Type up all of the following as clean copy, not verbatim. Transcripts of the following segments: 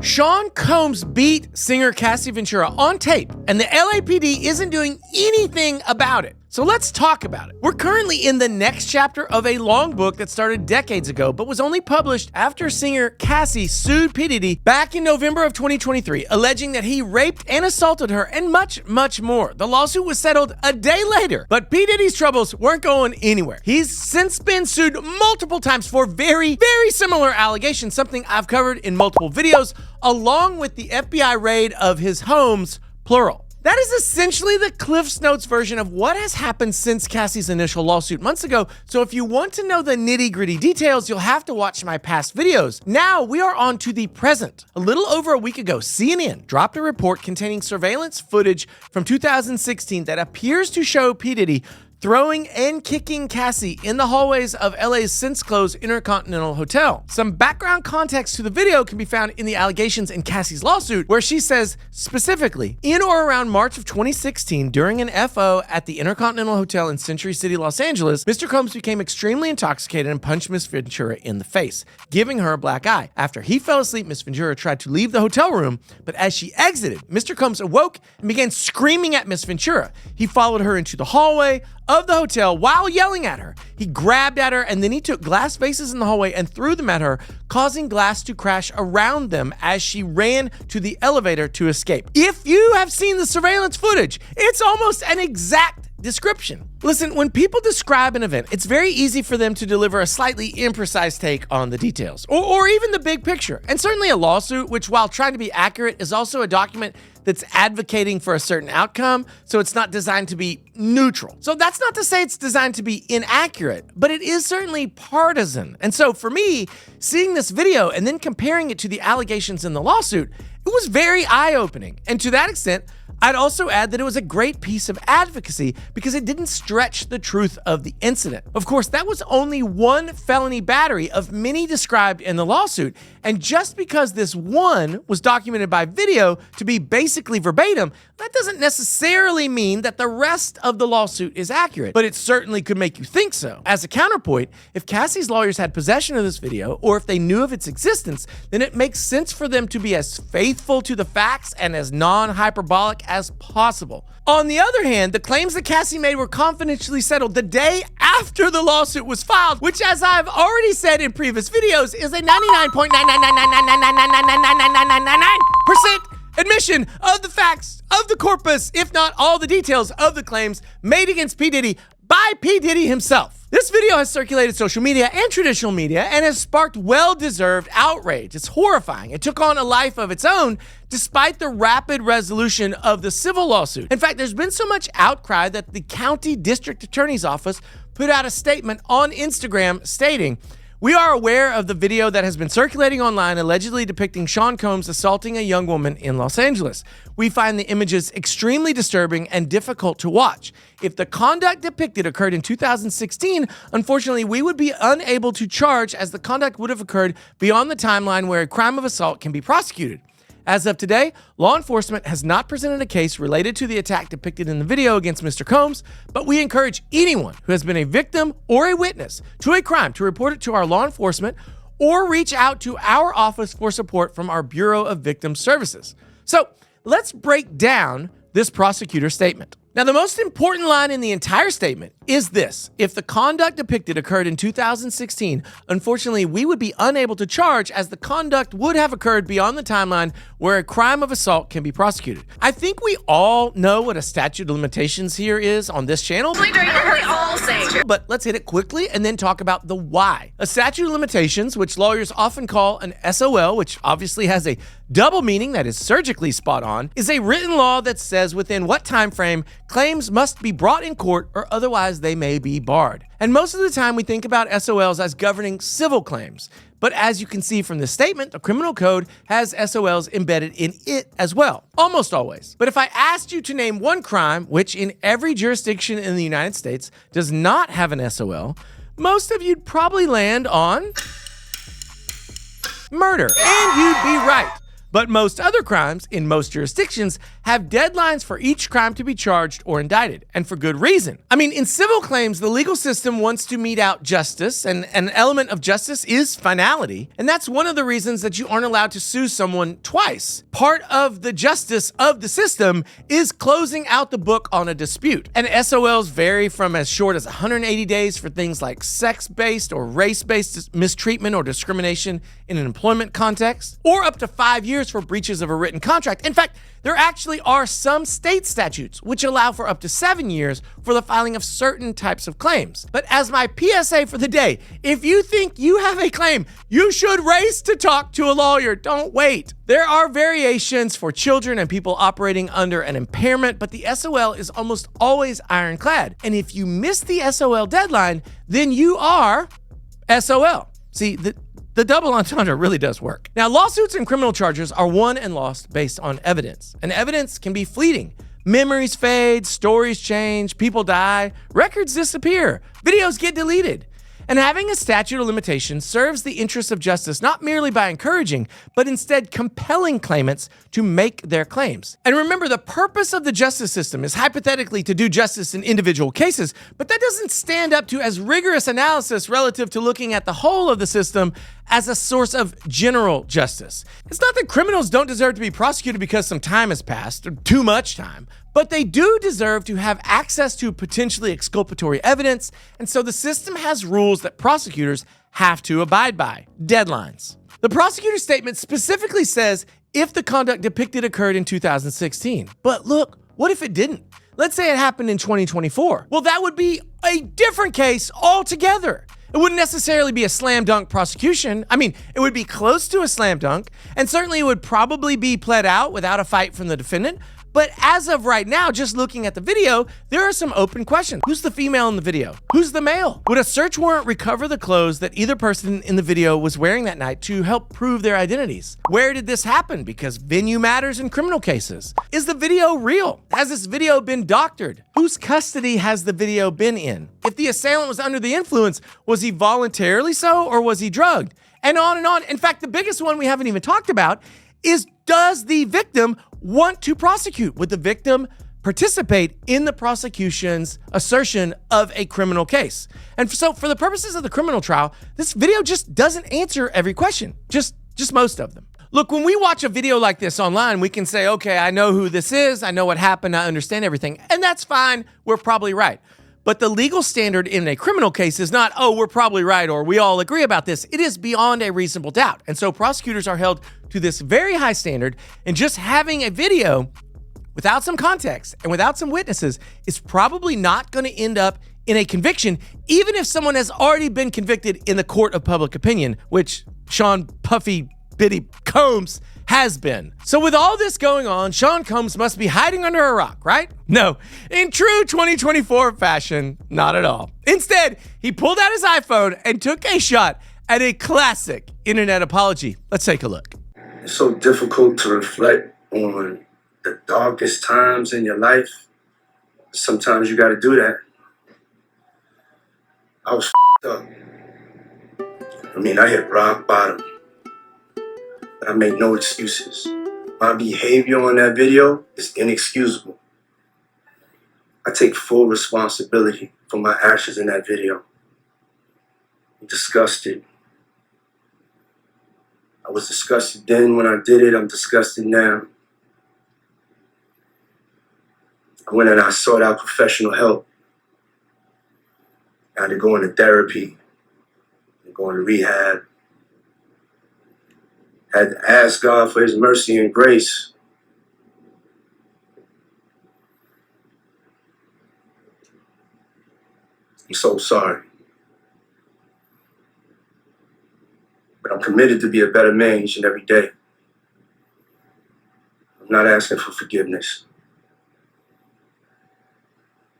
Sean Combs beat singer Cassie Ventura on tape, and the LAPD isn't doing anything about it. So let's talk about it. We're currently in the next chapter of a long book that started decades ago, but was only published after singer Cassie sued P Diddy back in November of 2023, alleging that he raped and assaulted her and much, much more. The lawsuit was settled a day later, but P Diddy's troubles weren't going anywhere. He's since been sued multiple times for very, very similar allegations, something I've covered in multiple videos, along with the FBI raid of his homes, plural. That is essentially the Cliff's Notes version of what has happened since Cassie's initial lawsuit months ago, so if you want to know the nitty-gritty details, you'll have to watch my past videos. Now, we are on to the present. A little over a week ago, CNN dropped a report containing surveillance footage from 2016 that appears to show P. Diddy throwing and kicking Cassie in the hallways of LA's since-closed Intercontinental Hotel. Some background context to the video can be found in the allegations in Cassie's lawsuit, where she says specifically, in or around March of 2016, during an FO at the Intercontinental Hotel in Century City, Los Angeles, Mr. Combs became extremely intoxicated and punched Miss Ventura in the face, giving her a black eye. After he fell asleep, Miss Ventura tried to leave the hotel room, but as she exited, Mr. Combs awoke and began screaming at Miss Ventura. He followed her into the hallway of the hotel while yelling at her. He grabbed at her, and then he took glass vases in the hallway and threw them at her, causing glass to crash around them as she ran to the elevator to escape. If you have seen the surveillance footage, it's almost an exact description. Listen, when people describe an event, it's very easy for them to deliver a slightly imprecise take on the details, or even the big picture. And certainly a lawsuit, which while trying to be accurate, is also a document that's advocating for a certain outcome, so it's not designed to be neutral. So that's not to say it's designed to be inaccurate, but it is certainly partisan. And so for me, seeing this video and then comparing it to the allegations in the lawsuit, it was very eye-opening. And to that extent, I'd also add that it was a great piece of advocacy because it didn't stretch the truth of the incident. Of course, that was only one felony battery of many described in the lawsuit, and just because this one was documented by video to be basically verbatim, that doesn't necessarily mean that the rest of the lawsuit is accurate, but it certainly could make you think so. As a counterpoint, if Cassie's lawyers had possession of this video, or if they knew of its existence, then it makes sense for them to be as faithful to the facts and as non-hyperbolic as possible. On the other hand, the claims that Cassie made were confidentially settled the day after the lawsuit was filed, which, as I've already said in previous videos, is a 99.99999999999% admission of the facts of the corpus, if not all the details of the claims made against P. Diddy by P. Diddy himself. This video has circulated social media and traditional media and has sparked well-deserved outrage. It's horrifying. It took on a life of its own despite the rapid resolution of the civil lawsuit. In fact, there's been so much outcry that the county district attorney's office put out a statement on Instagram stating, "We are aware of the video that has been circulating online allegedly depicting Sean Combs assaulting a young woman in Los Angeles. We find the images extremely disturbing and difficult to watch. If the conduct depicted occurred in 2016, unfortunately, we would be unable to charge as the conduct would have occurred beyond the timeline where a crime of assault can be prosecuted. As of today, law enforcement has not presented a case related to the attack depicted in the video against Mr. Combs, but we encourage anyone who has been a victim or a witness to a crime to report it to our law enforcement or reach out to our office for support from our Bureau of Victim Services." So let's break down this prosecutor's statement. Now, the most important line in the entire statement is this: if the conduct depicted occurred in 2016, unfortunately, we would be unable to charge as the conduct would have occurred beyond the timeline where a crime of assault can be prosecuted. I think we all know what a statute of limitations here is on this channel. But let's hit it quickly and then talk about the why. A statute of limitations, which lawyers often call an SOL, which obviously has a double meaning that is surgically spot on, is a written law that says within what time frame claims must be brought in court or otherwise they may be barred. And most of the time we think about SOLs as governing civil claims. But as you can see from this statement, the criminal code has SOLs embedded in it as well, almost always. But if I asked you to name one crime, which in every jurisdiction in the United States does not have an SOL, most of you'd probably land on murder. And you'd be right. But most other crimes, in most jurisdictions, have deadlines for each crime to be charged or indicted, and for good reason. I mean, in civil claims, the legal system wants to mete out justice, and an element of justice is finality, and that's one of the reasons that you aren't allowed to sue someone twice. Part of the justice of the system is closing out the book on a dispute, and SOLs vary from as short as 180 days for things like sex-based or race-based mistreatment or discrimination in an employment context, or up to 5 years for breaches of a written contract. In fact, there actually are some state statutes which allow for up to 7 years for the filing of certain types of claims. But as my PSA for the day, if you think you have a claim, you should race to talk to a lawyer. Don't wait. There are variations for children and people operating under an impairment, but the SOL is almost always ironclad. And if you miss the SOL deadline, then you are SOL. See, the double entendre really does work. Now, lawsuits and criminal charges are won and lost based on evidence, and evidence can be fleeting. Memories fade, stories change, people die, records disappear, videos get deleted. And having a statute of limitations serves the interests of justice not merely by encouraging, but instead compelling claimants to make their claims. And remember, the purpose of the justice system is hypothetically to do justice in individual cases, but that doesn't stand up to as rigorous analysis relative to looking at the whole of the system as a source of general justice. It's not that criminals don't deserve to be prosecuted because some time has passed, or too much time, but they do deserve to have access to potentially exculpatory evidence, and so the system has rules that prosecutors have to abide by. Deadlines. The prosecutor's statement specifically says if the conduct depicted occurred in 2016. But look, what if it didn't? Let's say it happened in 2024. Well, that would be a different case altogether. It wouldn't necessarily be a slam dunk prosecution. I mean, it would be close to a slam dunk, and certainly it would probably be pled out without a fight from the defendant. But as of right now, just looking at the video, there are some open questions. Who's the female in the video? Who's the male? Would a search warrant recover the clothes that either person in the video was wearing that night to help prove their identities? Where did this happen? Because venue matters in criminal cases. Is the video real? Has this video been doctored? Whose custody has the video been in? If the assailant was under the influence, was he voluntarily so, or was he drugged? And on and on. In fact, the biggest one we haven't even talked about is, does the victim want to prosecute? Would the victim participate in the prosecution's assertion of a criminal case? And so for the purposes of the criminal trial, this video just doesn't answer every question, just most of them. Look, when we watch a video like this online, we can say, okay, I know who this is, I know what happened, I understand everything, and that's fine, we're probably right. But the legal standard in a criminal case is not, oh, we're probably right, or we all agree about this. It is beyond a reasonable doubt. And so prosecutors are held to this very high standard, and just having a video without some context and without some witnesses is probably not going to end up in a conviction, even if someone has already been convicted in the court of public opinion, which Sean Puffy Biddy Combs has been. So with all this going on, Sean Combs must be hiding under a rock, right? No, in true 2024 fashion, not at all. Instead, he pulled out his iPhone and took a shot at a classic internet apology. Let's take a look. It's so difficult to reflect on the darkest times in your life. Sometimes you got to do that. I was up. I hit rock bottom. But I make no excuses. My behavior on that video is inexcusable. I take full responsibility for my actions in that video. I'm disgusted. I was disgusted then when I did it. I'm disgusted now. I went and I sought out professional help. I had to go into therapy, and go into rehab. I had to ask God for his mercy and grace. I'm so sorry. But I'm committed to be a better man each and every day. I'm not asking for forgiveness.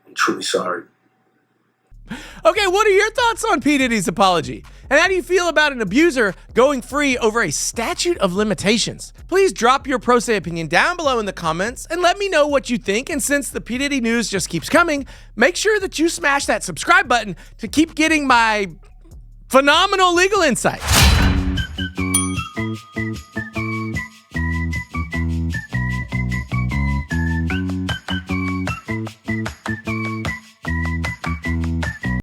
I'm truly sorry. Okay, what are your thoughts on P Diddy's apology? And how do you feel about an abuser going free over a statute of limitations? Please drop your pro se opinion down below in the comments and let me know what you think. And since the P Diddy news just keeps coming, make sure that you smash that subscribe button to keep getting my phenomenal legal insights.